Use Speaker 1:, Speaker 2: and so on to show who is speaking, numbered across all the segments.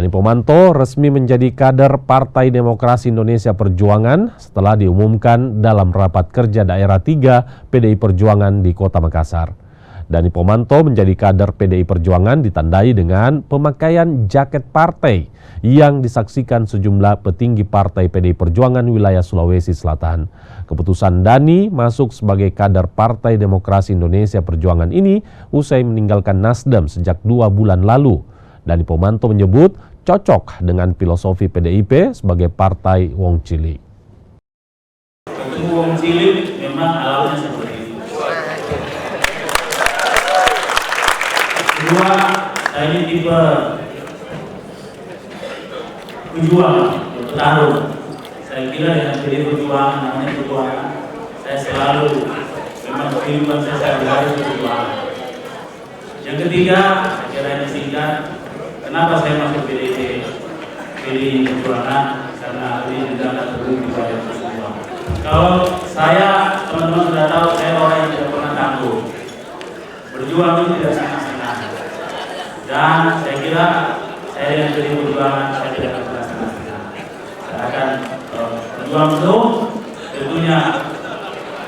Speaker 1: Dani Pomanto resmi menjadi kader Partai Demokrasi Indonesia Perjuangan setelah diumumkan dalam rapat kerja daerah 3 PDI Perjuangan di Kota Makassar. Dani Pomanto menjadi kader PDI Perjuangan ditandai dengan pemakaian jaket partai yang disaksikan sejumlah petinggi partai PDI Perjuangan wilayah Sulawesi Selatan. Keputusan Dani masuk sebagai kader Partai Demokrasi Indonesia Perjuangan ini usai meninggalkan Nasdem sejak 2 bulan lalu. Dani Pomanto menyebut cocok dengan filosofi PDIP sebagai partai Wong Cilik.
Speaker 2: Ketemu Wong Cilik memang alamnya seperti itu. Kedua, saya ini tipe pejuang, petarung. Saya kira dengan PDI Perjuangan, namanya perjuangan, saya selalu memang kehidupan saya berada di perjuangan. Yang ketiga, saya kira ini singkat. Kenapa saya masuk PDI Perjuangan? Karena ini juga terbukti pada perjuangan. Kalau saya, teman-teman sudah tahu, saya orang yang tidak pernah tangguh. Berjuang itu tidak senang-senang. Dan saya kira saya dengan PDI Perjuangan, saya tidak pernah senang-senang. Saya akan berjuang terus. Tentunya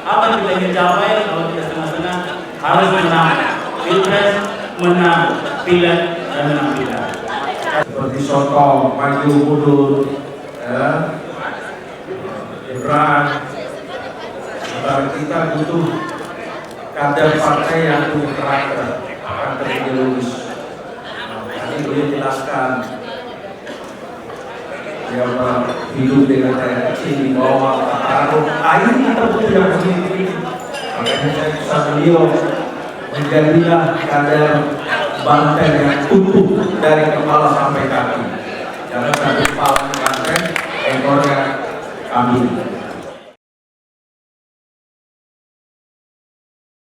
Speaker 2: apa yang kita ingin capai kalau tidak senang-senang harus menang. Pilpres, menang pileg, dan menang pileg.
Speaker 3: Seperti sotong, maju mundur, berat. Kita butuh kader partai yang punya karakter ideologis. Tadi boleh jelaskan, dia hidup dengan saya kecil di bawah taruh air kita butuh yang positif. Makanya saya bisa beliau menjadilah kader banteng yang utuh dari kepala sampai kaki. Jangan satu kepala banteng, ekornya kambing.